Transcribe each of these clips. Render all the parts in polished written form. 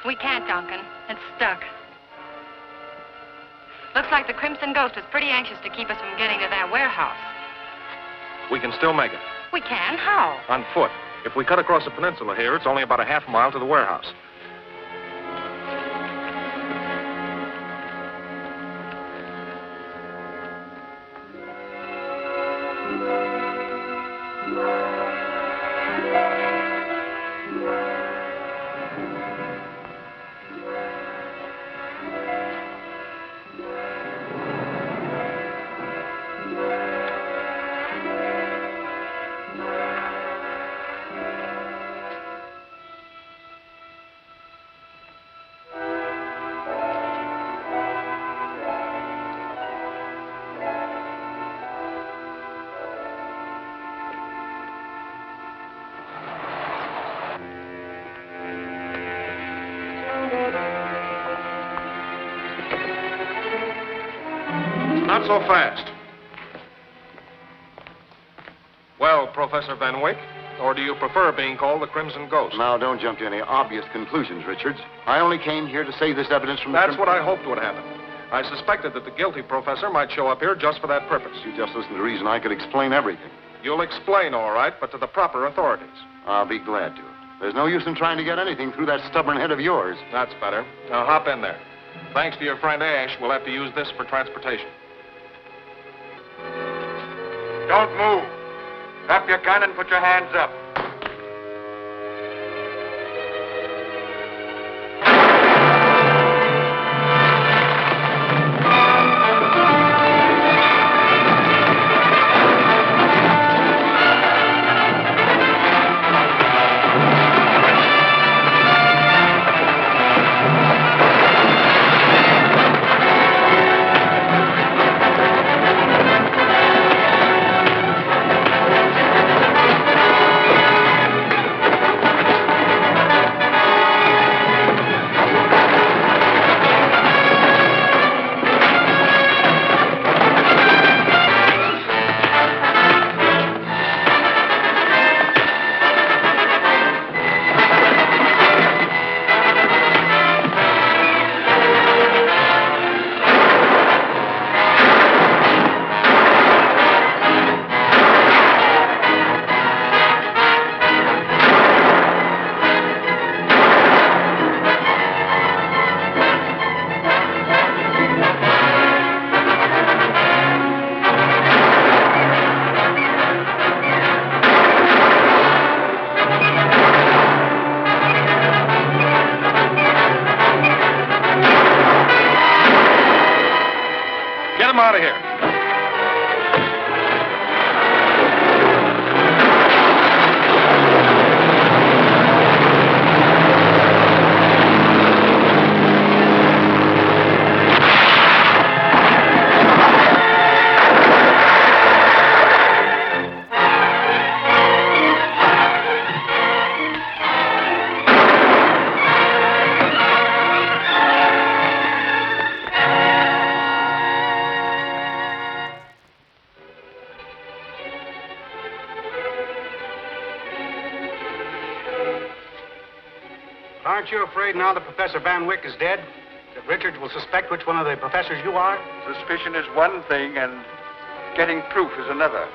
We can't, Duncan. It's stuck. Looks like the Crimson Ghost was pretty anxious to keep us from getting to that warehouse. We can still make it. We can? How? On foot. If we cut across the peninsula here, it's only about a half mile to the warehouse. Not so fast. Well, Professor Van Wyck, or do you prefer being called the Crimson Ghost? Now, don't jump to any obvious conclusions, Richards. I only came here to save this evidence from That's what I hoped would happen. I suspected that the guilty professor might show up here just for that purpose. You just listened to reason. I could explain everything. You'll explain, all right, but to the proper authorities. I'll be glad to. There's no use in trying to get anything through that stubborn head of yours. That's better. Now, hop in there. Thanks to your friend Ash, we'll have to use this for transportation. Don't move. Drop your gun and put your hands up. Out of here. Aren't you afraid now that Professor Van Wyck is dead, that Richards will suspect which one of the professors you are? Suspicion is one thing, and getting proof is another.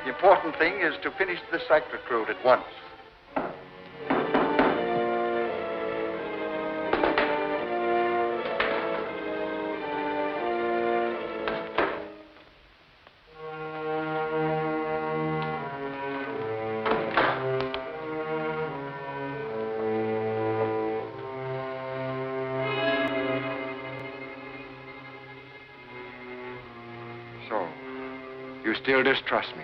The important thing is to finish the Cyclotrode at once. So, you still distrust me.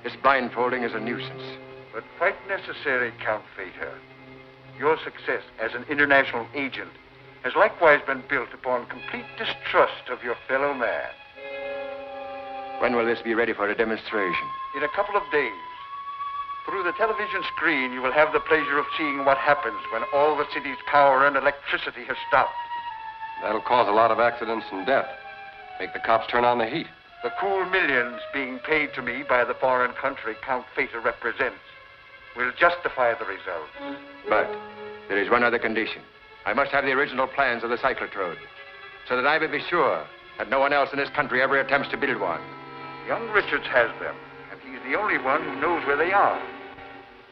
This blindfolding is a nuisance. But quite necessary, Count Fater. Your success as an international agent has likewise been built upon complete distrust of your fellow man. When will this be ready for a demonstration? In a couple of days. Through the television screen, you will have the pleasure of seeing what happens when all the city's power and electricity has stopped. That'll cause a lot of accidents and death. Make the cops turn on the heat. The cool millions being paid to me by the foreign country Count Fater represents will justify the result. But there is one other condition. I must have the original plans of the Cyclotrode, so that I may be sure that no one else in this country ever attempts to build one. Young Richards has them, and he's the only one who knows where they are.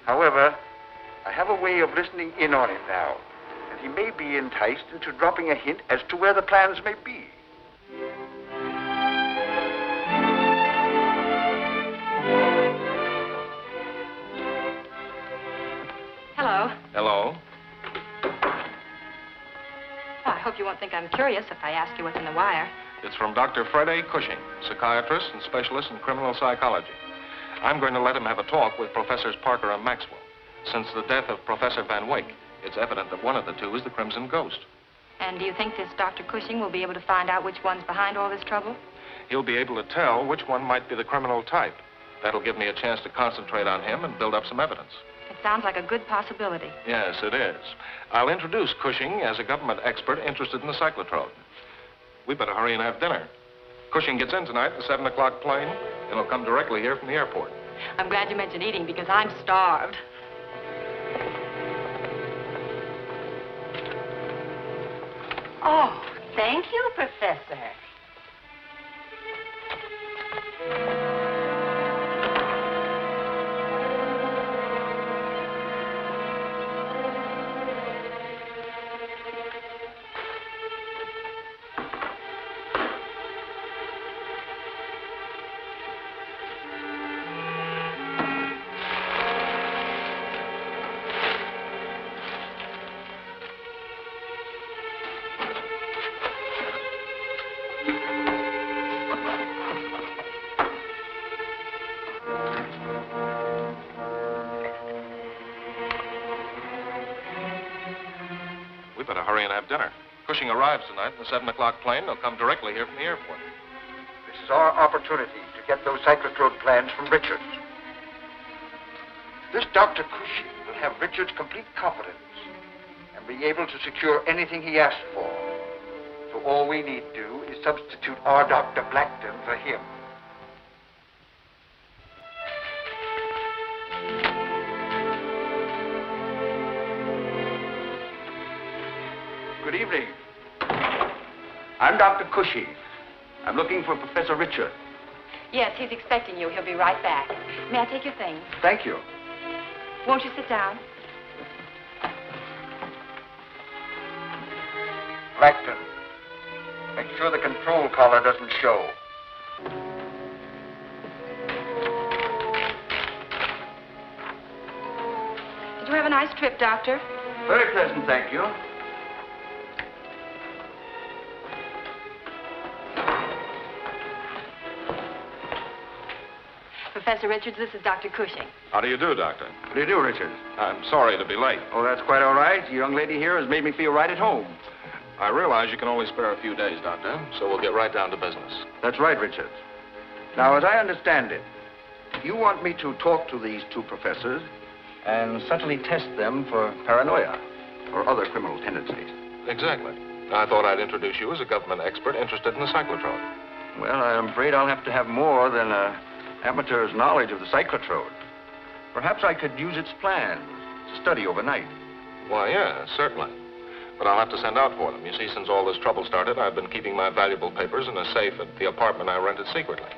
However, I have a way of listening in on him now, and he may be enticed into dropping a hint as to where the plans may be. Hello. Hello. Oh, I hope you won't think I'm curious if I ask you what's in the wire. It's from Dr. Fred A. Cushing, psychiatrist and specialist in criminal psychology. I'm going to let him have a talk with Professors Parker and Maxwell. Since the death of Professor Van Wyck, it's evident that one of the two is the Crimson Ghost. And do you think this Dr. Cushing will be able to find out which one's behind all this trouble? He'll be able to tell which one might be the criminal type. That'll give me a chance to concentrate on him and build up some evidence. It sounds like a good possibility. Yes, it is. I'll introduce Cushing as a government expert interested in the cyclotrode. We better hurry and have dinner. Cushing gets in tonight in the 7 o'clock plane, and he'll come directly here from the airport. I'm glad you mentioned eating because I'm starved. Oh, thank you, Professor. We better hurry and have dinner. Cushing arrives tonight in the 7 o'clock plane. He'll come directly here from the airport. This is our opportunity to get those cyclotrode plans from Richards. This Dr. Cushing will have Richards' complete confidence and be able to secure anything he asks for. So all we need do is substitute our Dr. Blackton for him. Good evening. I'm Dr. Cushing. I'm looking for Professor Richard. Yes, he's expecting you. He'll be right back. May I take your things? Thank you. Won't you sit down? Blackton, make sure the control collar doesn't show. Did you have a nice trip, Doctor? Very pleasant, thank you. Professor Richards, this is Dr. Cushing. How do you do, Doctor? How do you do, Richard? I'm sorry to be late. Oh, that's quite all right. The young lady here has made me feel right at home. I realize you can only spare a few days, Doctor, so we'll get right down to business. That's right, Richard. Now, as I understand it, you want me to talk to these two professors and subtly test them for paranoia or other criminal tendencies. Exactly. I thought I'd introduce you as a government expert interested in the cyclotrode. Well, I'm afraid I'll have to have more than an amateur's knowledge of the cyclotrode. Perhaps I could use its plans to study overnight. Why, yeah, certainly. But I'll have to send out for them. You see, since all this trouble started, I've been keeping my valuable papers in a safe at the apartment I rented secretly.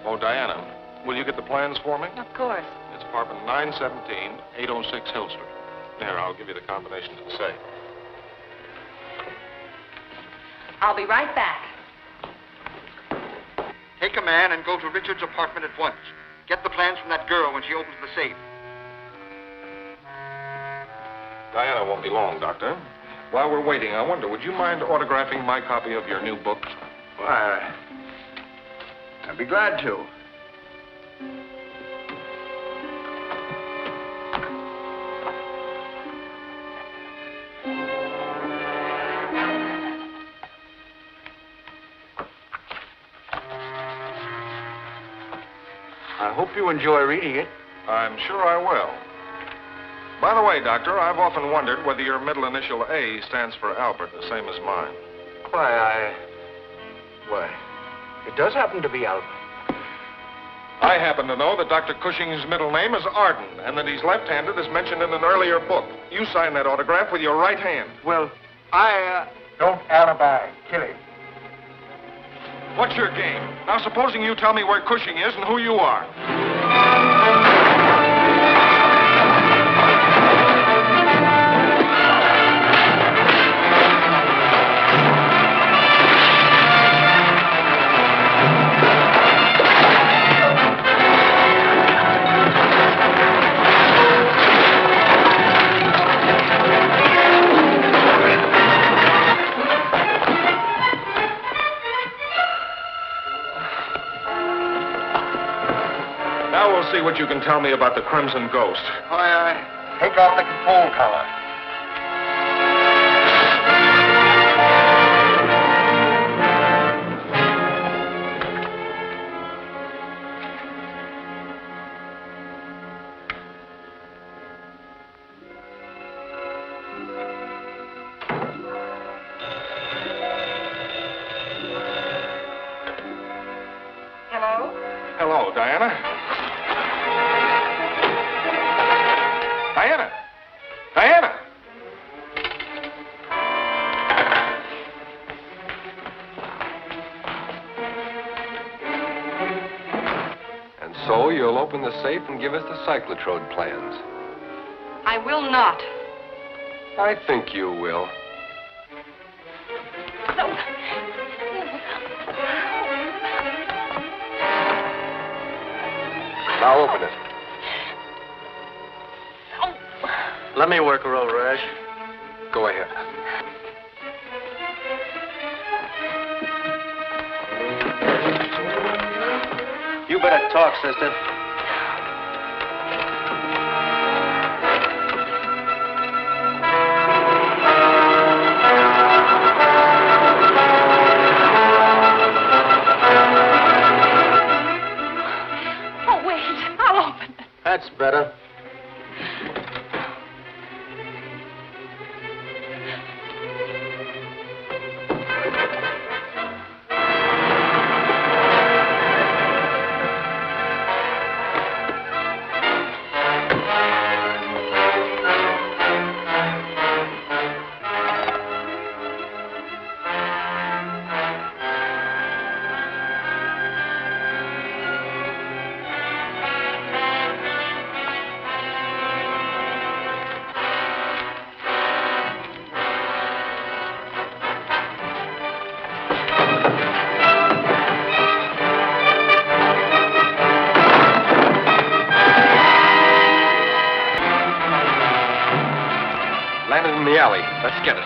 Oh, Diana, will you get the plans for me? Of course. It's apartment 917, 806 Hill Street. Here, I'll give you the combination to the safe. I'll be right back. Take a man and go to Richards' apartment at once. Get the plans from that girl when she opens the safe. Diana won't be long, Doctor. While we're waiting, I wonder, would you mind autographing my copy of your new book? Why, I'd be glad to. I hope you enjoy reading it. I'm sure I will. By the way, Doctor, I've often wondered whether your middle initial A stands for Albert, the same as mine. Why, it does happen to be Albert. I happen to know that Dr. Cushing's middle name is Arden, and that he's left-handed as mentioned in an earlier book. You sign that autograph with your right hand. Well, Don't alibi. Kill him. What's your game? Now, supposing you tell me where Cushing is and who you are. Now we'll see what you can tell me about the Crimson Ghost. Take off the control collar. Hello? Hello, Diana. Diana! Diana! And so you'll open the safe and give us the Cyclotrode plans. I will not. I think you will. No. Now open it. Let me work her over, Ash. Go ahead. You better talk, sister. Oh, wait. I'll open it. That's better. Landed in the alley. Let's get it.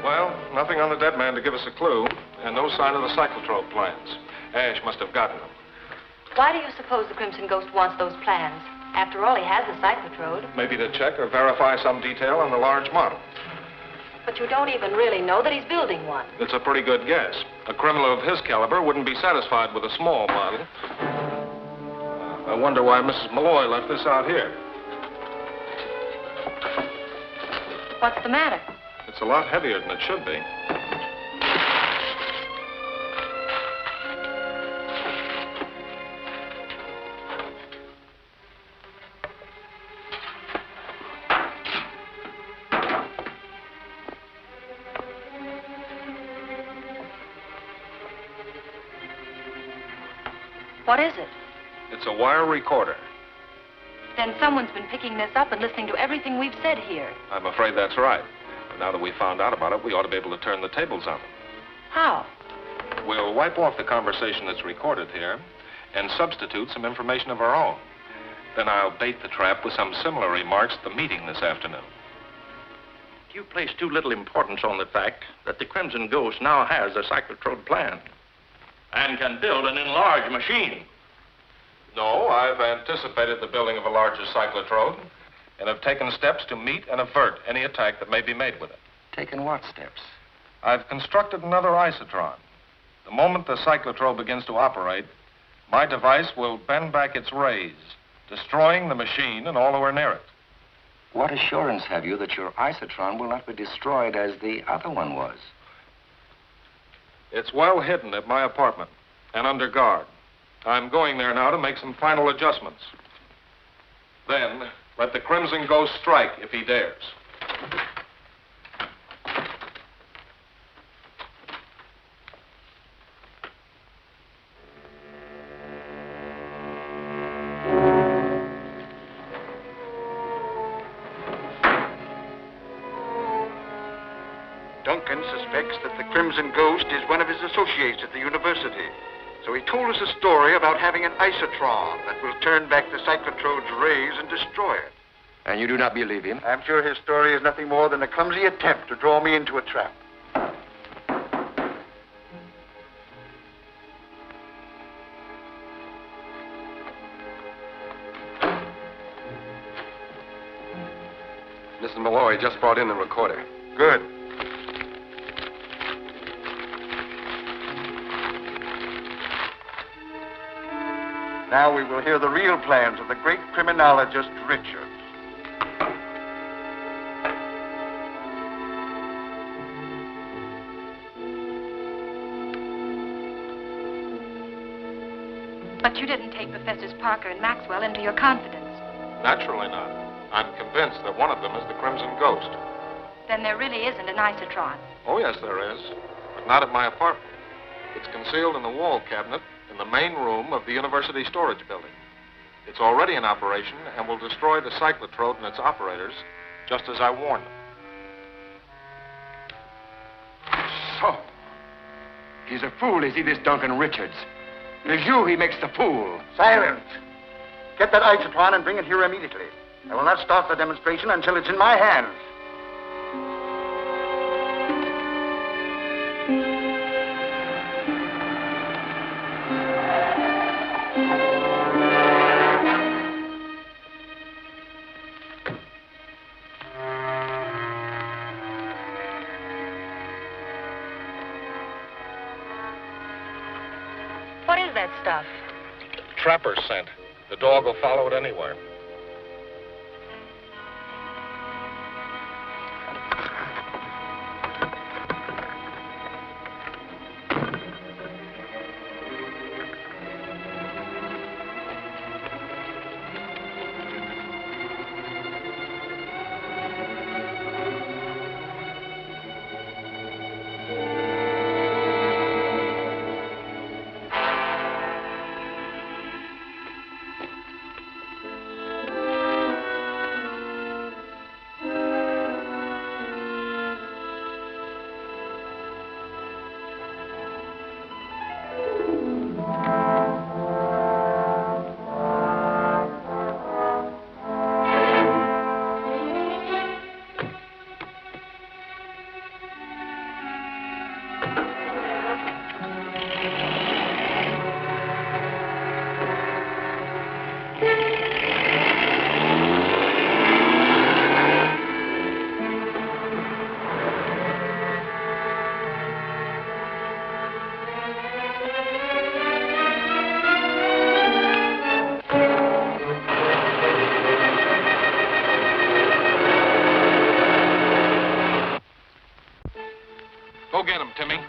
Well, nothing on the dead man to give us a clue, and no sign of the Cyclotrode plans. Ash must have gotten them. Why do you suppose the Crimson Ghost wants those plans? After all, he has the Cyclotrode. Maybe to check or verify some detail on the large model. But you don't even really know that he's building one. It's a pretty good guess. A criminal of his caliber wouldn't be satisfied with a small model. I wonder why Mrs. Malloy left this out here. What's the matter? It's a lot heavier than it should be. What is it? It's a wire recorder. Then someone's been picking this up and listening to everything we've said here. I'm afraid that's right. And now that we found out about it, we ought to be able to turn the tables on them. How? We'll wipe off the conversation that's recorded here and substitute some information of our own. Then I'll bait the trap with some similar remarks at the meeting this afternoon. You place too little importance on the fact that the Crimson Ghost now has a Cyclotrode plan and can build an enlarged machine. No, I've anticipated the building of a larger cyclotrode and have taken steps to meet and avert any attack that may be made with it. Taken what steps? I've constructed another isotron. The moment the cyclotrode begins to operate, my device will bend back its rays, destroying the machine and all who are near it. What assurance have you that your isotron will not be destroyed as the other one was? It's well hidden at my apartment and under guard. I'm going there now to make some final adjustments. Then, let the Crimson Ghost strike if he dares. Duncan suspects that the Crimson Ghost is one of his associates at the university. So he told us a story about having an isotron that will turn back the Cyclotrode's rays and destroy it. And you do not believe him? I'm sure his story is nothing more than a clumsy attempt to draw me into a trap. Mrs. Malloy just brought in the recorder. Good. Now we will hear the real plans of the great criminologist, Richard. But you didn't take Professors Parker and Maxwell into your confidence. Naturally not. I'm convinced that one of them is the Crimson Ghost. Then there really isn't an isotron. Oh, yes, there is. But not at my apartment. It's concealed in the wall cabinet in the main room of the university storage building. It's already in operation and will destroy the cyclotrode and its operators, just as I warned them. So, he's a fool, is he, this Duncan Richards? It is you he makes the fool. Silence! Get that isotron and bring it here immediately. I will not start the demonstration until it's in my hands. What is that stuff? Trapper's scent. The dog will follow it anywhere. Go get him, Timmy.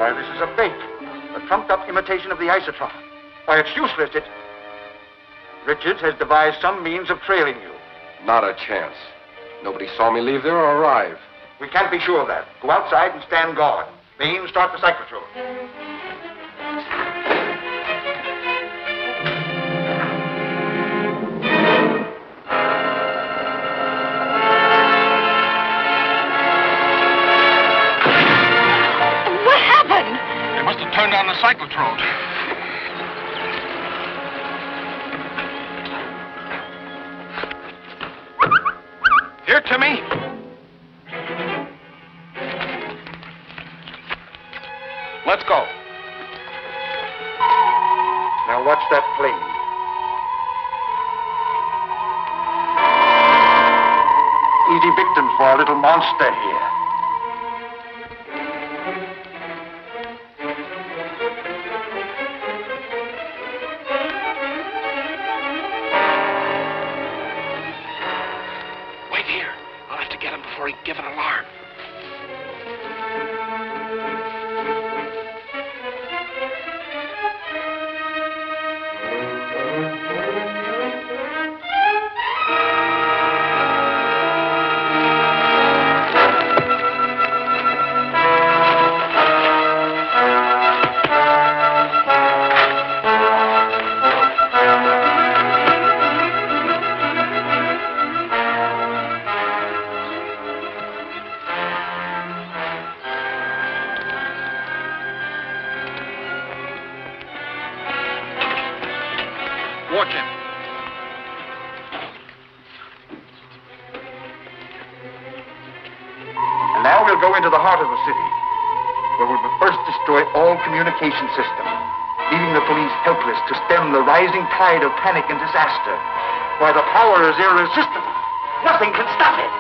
Why, this is a fake. A trumped-up imitation of the isotron. Why, it's useless. Richards has devised some means of trailing you. Not a chance. Nobody saw me leave there or arrive. We can't be sure of that. Go outside and stand guard. Bain, start the cyclotrode. What happened? They must have turned on the cyclotrode. Here, Timmy. Let's go. Now watch that plane. Easy victims for our little monster here. Wait here. I'll have to get him before he can give an alarm. Watch him. And now we'll go into the heart of the city, where we will first destroy all communication systems, leaving the police helpless to stem the rising tide of panic and disaster. Why, the power is irresistible. Nothing can stop it.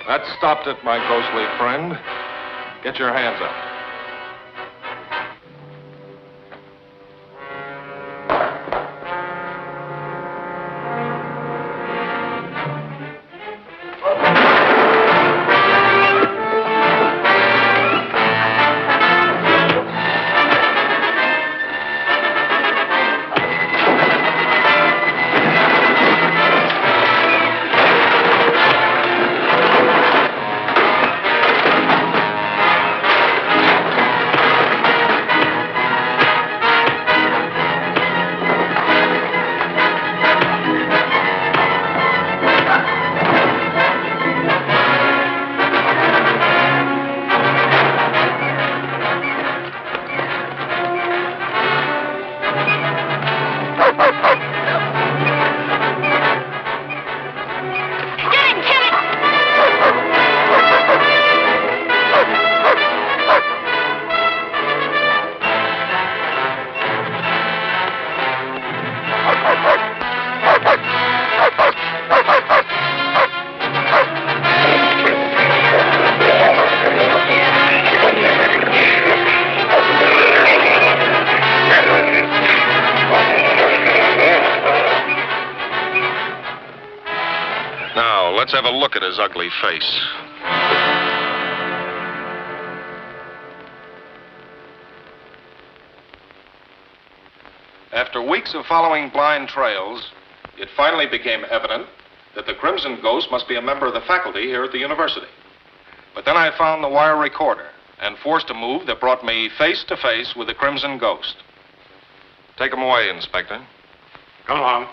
That stopped it, my ghostly friend. Get your hands up. Now, let's have a look at his ugly face. After weeks of following blind trails, it finally became evident that the Crimson Ghost must be a member of the faculty here at the university. But then I found the wire recorder and forced a move that brought me face to face with the Crimson Ghost. Take him away, Inspector. Come along.